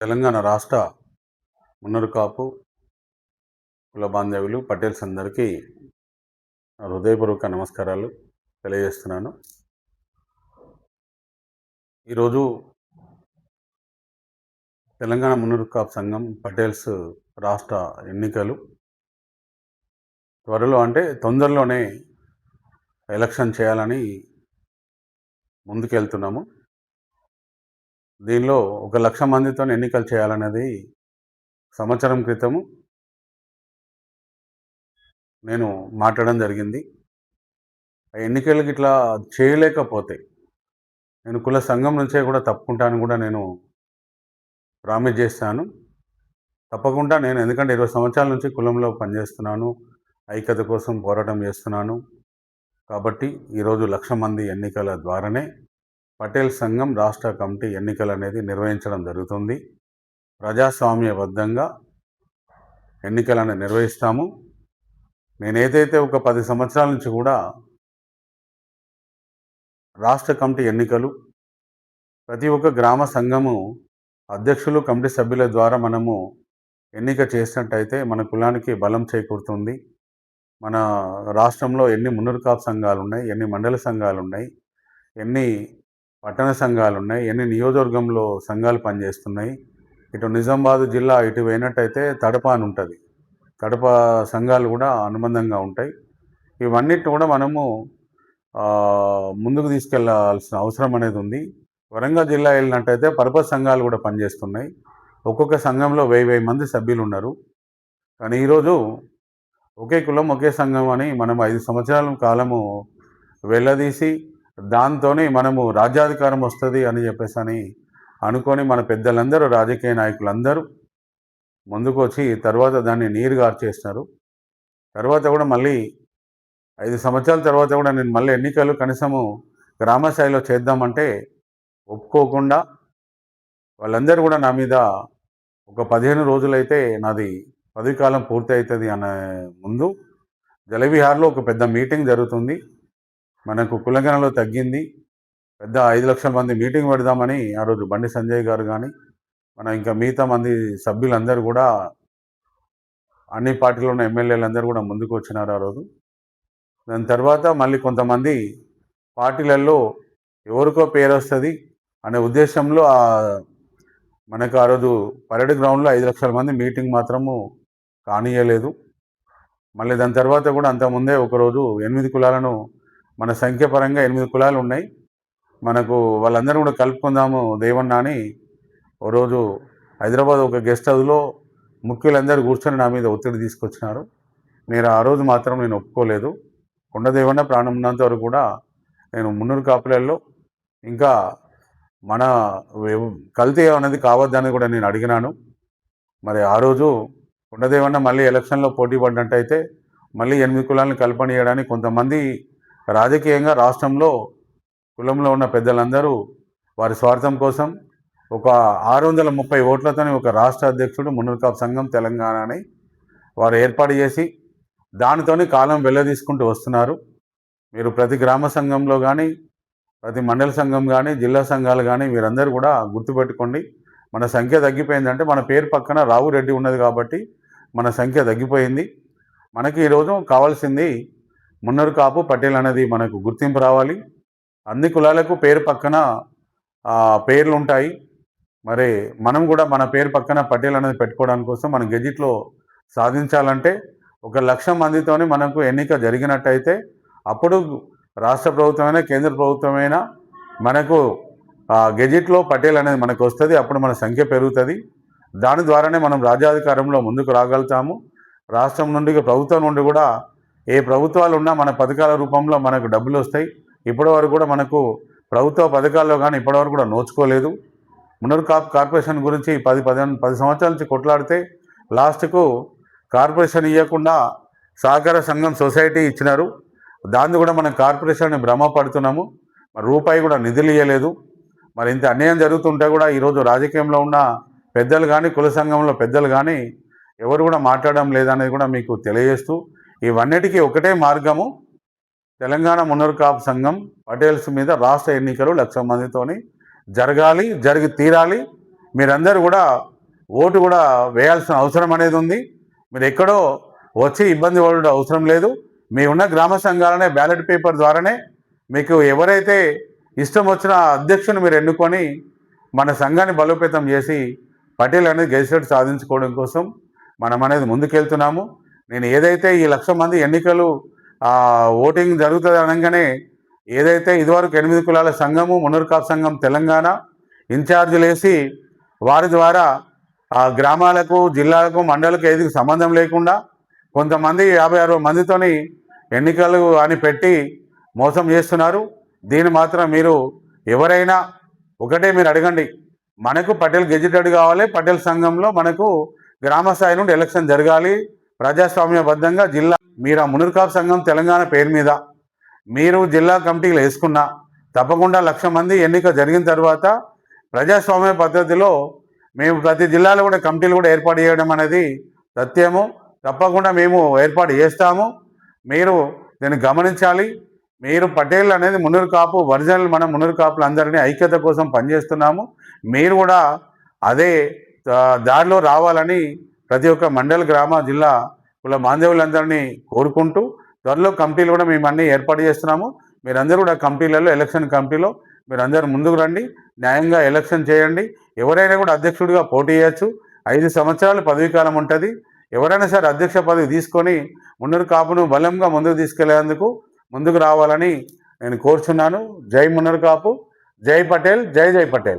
తెలంగాణ రాష్ట్ర మున్నరు కాపు కుల బాంధవ్యులు పటేల్స్ అందరికీ నా హృదయపూర్వక నమస్కారాలు తెలియజేస్తున్నాను. ఈరోజు తెలంగాణ మున్నరు కాపు సంఘం పటేల్స్ రాష్ట్ర ఎన్నికలు త్వరలో అంటే తొందరలోనే ఎలక్షన్ చేయాలని ముందుకెళ్తున్నాము. దీనిలో 1,00,000 మందితో ఎన్నికలు చేయాలన్నది సంవత్సరం క్రితము నేను మాట్లాడడం జరిగింది. ఆ ఎన్నికలకి ఇట్లా చేయలేకపోతే నేను కుల సంఘం నుంచే కూడా తప్పుకుంటాను కూడా నేను ప్రామిస్ చేస్తాను. తప్పకుండా నేను, ఎందుకంటే 20 సంవత్సరాల నుంచి కులంలో పనిచేస్తున్నాను, ఐక్యత కోసం పోరాటం చేస్తున్నాను. కాబట్టి ఈరోజు 1,00,000 మంది ఎన్నికల ద్వారానే పటేల్ సంఘం రాష్ట్ర కమిటీ ఎన్నికలు అనేది నిర్వహించడం జరుగుతుంది. ప్రజాస్వామ్యబద్ధంగా ఎన్నికలను నిర్వహిస్తాము. నేనేదైతే ఒక 10 సంవత్సరాల నుంచి కూడా రాష్ట్ర కమిటీ ఎన్నికలు ప్రతి ఒక్క గ్రామ సంఘము అధ్యక్షులు, కమిటీ సభ్యుల ద్వారా మనము ఎన్నిక చేసినట్టయితే మన కులానికి బలం చేకూరుతుంది. మన రాష్ట్రంలో ఎన్ని మున్నరు కాపు సంఘాలు ఉన్నాయి, ఎన్ని మండల సంఘాలు ఉన్నాయి, ఎన్ని పట్టణ సంఘాలు ఉన్నాయి, ఎన్ని నియోజకవర్గంలో సంఘాలు పనిచేస్తున్నాయి. ఇటు నిజామాబాద్ జిల్లా ఇటు పోయినట్టయితే తడప అని ఉంటుంది, కడప సంఘాలు కూడా అనుబంధంగా ఉంటాయి. ఇవన్నిటిని కూడా మనము ముందుకు తీసుకెళ్లాల్సిన అవసరం అనేది ఉంది. వరంగల్ జిల్లా వెళ్ళినట్టయితే పర్పస్ సంఘాలు కూడా పనిచేస్తున్నాయి. ఒక్కొక్క సంఘంలో 1000 మంది సభ్యులు ఉన్నారు. కానీ ఈరోజు ఒకే కులం ఒకే సంఘం అని మనం 5 సంవత్సరాల కాలము వెళ్ళదీసి దాంతోనే మనము రాజ్యాధికారం వస్తుంది అని చెప్పేసి అనుకొని మన పెద్దలందరూ, రాజకీయ నాయకులందరూ ముందుకు వచ్చి తర్వాత దాన్ని నీరు గార్చేస్తున్నారు. తర్వాత కూడా మళ్ళీ 5 సంవత్సరాల తర్వాత కూడా నేను మళ్ళీ ఎన్నికలు కనీసము గ్రామ స్థాయిలో చేద్దామంటే ఒప్పుకోకుండా వాళ్ళందరూ కూడా నా మీద ఒక 15 రోజులైతే నాది పదవి కాలం పూర్తి అవుతుంది అనే ముందు జలవిహార్లో ఒక పెద్ద మీటింగ్ జరుగుతుంది. మనకు కులగణలో తగ్గింది, పెద్ద 5,00,000 మంది మీటింగ్ పెడదామని ఆ రోజు బండి సంజయ్ గారు కానీ మన ఇంకా మిగతా మంది సభ్యులందరూ కూడా, అన్ని పార్టీలో ఉన్న ఎమ్మెల్యేలందరూ కూడా ముందుకు వచ్చినారు ఆ రోజు. దాని తర్వాత మళ్ళీ కొంతమంది పార్టీలలో ఎవరికో పేరు వస్తుంది అనే ఉద్దేశంలో మనకు ఆ రోజు పరేడ్ గ్రౌండ్లో 5,00,000 మంది మీటింగ్ మాత్రము కానియలేదు. మళ్ళీ దాని తర్వాత కూడా అంతకుముందే ఒకరోజు 8 కులాలను, మన సంఖ్య పరంగా 8 కులాలు ఉన్నాయి, మనకు వాళ్ళందరూ కూడా కలుపుకుందాము దేవన్న అని ఓ రోజు హైదరాబాద్ ఒక గెస్ట్ హౌస్లో ముఖ్యులందరూ కూర్చొని నా మీద ఒత్తిడి తీసుకొచ్చినారు. నేను ఆ రోజు మాత్రం నేను ఒప్పుకోలేదు. కొండదేవన్న ప్రాణం ఉన్నంత వరకు కూడా నేను మున్నూరు కాపులలో ఇంకా మన కల్తీ అనేది కావద్దని కూడా నేను అడిగినాను. మరి ఆ రోజు కొండదేవన్న మళ్ళీ ఎలక్షన్లో పోటీ పడినట్టయితే మళ్ళీ 8 కులాలను కల్పనీయడానికి కొంతమంది రాజకీయంగా రాష్ట్రంలో కులంలో ఉన్న పెద్దలందరూ వారి స్వార్థం కోసం ఒక 630 ఓట్లతోనే ఒక రాష్ట్ర అధ్యక్షుడు మున్నరు కాపు సంఘం తెలంగాణ అని వారు ఏర్పాటు చేసి దానితోనే కాలం వెళ్ళదీసుకుంటూ వస్తున్నారు. మీరు ప్రతి గ్రామ సంఘంలో కానీ, ప్రతి మండల సంఘం కానీ, జిల్లా సంఘాలు కానీ మీరందరూ కూడా గుర్తుపెట్టుకోండి. మన సంఖ్య తగ్గిపోయిందంటే మన పేరు పక్కన రావు రెడ్డి ఉన్నది కాబట్టి మన సంఖ్య తగ్గిపోయింది. మనకి ఈరోజు కావాల్సింది మున్నరు కాపు పటేల్ అనేది మనకు గుర్తింపు రావాలి. అన్ని కులాలకు పేరు పక్కన పేర్లు ఉంటాయి. మరి మనం కూడా మన పేరు పక్కన పటేల్ అనేది పెట్టుకోవడానికి కోసం మనం గెజిట్లో సాధించాలంటే 1,00,000 మందితోనే మనకు ఎన్నిక జరిగినట్టయితే అప్పుడు రాష్ట్ర ప్రభుత్వమైనా కేంద్ర ప్రభుత్వమైనా మనకు గెజిట్లో పటేల్ అనేది మనకు వస్తుంది. అప్పుడు మన సంఖ్య పెరుగుతుంది. దాని ద్వారానే మనం రాజ్యాధికారంలో ముందుకు రాగలుగుతాము. రాష్ట్రం నుండి, ప్రభుత్వం నుండి కూడా ఏ ప్రభుత్వాలు ఉన్నా మన పథకాల రూపంలో మనకు డబ్బులు వస్తాయి. ఇప్పటివరకు కూడా మనకు ప్రభుత్వ పథకాల్లో కానీ ఇప్పటివరకు కూడా నోచుకోలేదు. మున్నరు కాపు కార్పొరేషన్ గురించి 10 సంవత్సరాల నుంచి కొట్లాడితే లాస్ట్కు కార్పొరేషన్ ఇవ్వకుండా సహకార సంఘం సొసైటీ ఇచ్చినారు. దాన్ని కూడా మనం కార్పొరేషన్ భ్రమపడుతున్నాము. మరి రూపాయి కూడా నిధులు ఇవ్వలేదు. మరి ఇంత అన్యాయం జరుగుతుంటే కూడా ఈరోజు రాజకీయంలో ఉన్న పెద్దలు కానీ, కుల సంఘంలో పెద్దలు కానీ ఎవరు కూడా మాట్లాడడం లేదనేది కూడా మీకు తెలియజేస్తూ, ఇవన్నిటికీ ఒకటే మార్గము, తెలంగాణ మున్నరు కాపు సంఘం పటేల్స్ మీద రాష్ట్ర ఎన్నికలు 1,00,000 మందితోని జరగాలి, జరిగి తీరాలి. మీరందరూ కూడా ఓటు కూడా వేయాల్సిన అవసరం అనేది ఉంది. మీరు ఎక్కడో వచ్చి ఇబ్బంది పడడం అవసరం లేదు. మీ ఉన్న గ్రామ సంఘాలనే బ్యాలెట్ పేపర్ ద్వారానే మీకు ఎవరైతే ఇష్టం వచ్చిన అధ్యక్షుని మీరు ఎన్నుకొని మన సంఘాన్ని బలోపేతం చేసి పటేల్ అనేది గెజిటెడ్ సాధించుకోవడం కోసం మనం అనేది ముందుకెళ్తున్నాము. నేను ఏదైతే ఈ 1,00,000 మంది ఎన్నికలు ఓటింగ్ జరుగుతుంది అనగానే ఏదైతే ఇదివరకు 8 కులాల సంఘము మున్నూరు కాపు సంఘం తెలంగాణ ఇన్ఛార్జీలు వేసి వారి ద్వారా గ్రామాలకు జిల్లాలకు మండలకు ఏదికి సంబంధం లేకుండా కొంతమంది 50-60 మందితోని ఎన్నికలు అని పెట్టి మోసం చేస్తున్నారు. దీన్ని మాత్రం మీరు ఎవరైనా ఒకటే మీరు అడగండి, మనకు పటేల్ గెజిటెడ్ కావాలి, పటేల్ సంఘంలో మనకు గ్రామ స్థాయి నుండి ఎలక్షన్ జరగాలి ప్రజాస్వామ్యబద్ధంగా. జిల్లా మీరు ఆ మున్నూరు కాపు సంఘం తెలంగాణ పేరు మీద మీరు జిల్లా కమిటీలు వేసుకున్నా తప్పకుండా 1,00,000 మంది ఎన్నిక జరిగిన తర్వాత ప్రజాస్వామ్య పద్ధతిలో మేము ప్రతి జిల్లాలో కూడా కమిటీలు కూడా ఏర్పాటు చేయడం అనేది సత్యము. తప్పకుండా మేము ఏర్పాటు చేస్తాము. మీరు దీన్ని గమనించాలి. మీరు పటేల్ అనేది మున్నూరు కాపు ఒరిజినల్ మన మున్నూరు కాపులు అందరినీ ఐక్యత కోసం పనిచేస్తున్నాము. మీరు కూడా అదే దారిలో రావాలని ప్రతి ఒక్క మండల గ్రామ జిల్లా కుల బాంధవులందరినీ కోరుకుంటూ త్వరలో కమిటీలు కూడా మేము అన్నీ ఏర్పాటు చేస్తున్నాము. మీరందరూ కూడా కమిటీలలో ఎలక్షన్ కమిటీలో మీరందరూ ముందుకు రండి, న్యాయంగా ఎలక్షన్ చేయండి. ఎవరైనా కూడా అధ్యక్షుడిగా పోటీ చేయొచ్చు. 5 సంవత్సరాలు పదవీ కాలం ఉంటుంది. ఎవరైనా సరే అధ్యక్ష పదవి తీసుకొని మున్నూరు కాపును బలంగా ముందుకు తీసుకెళ్లేందుకు ముందుకు రావాలని నేను కోరుచున్నాను. జై మున్నూరు కాపు, జై పటేల్, జై జై పటేల్.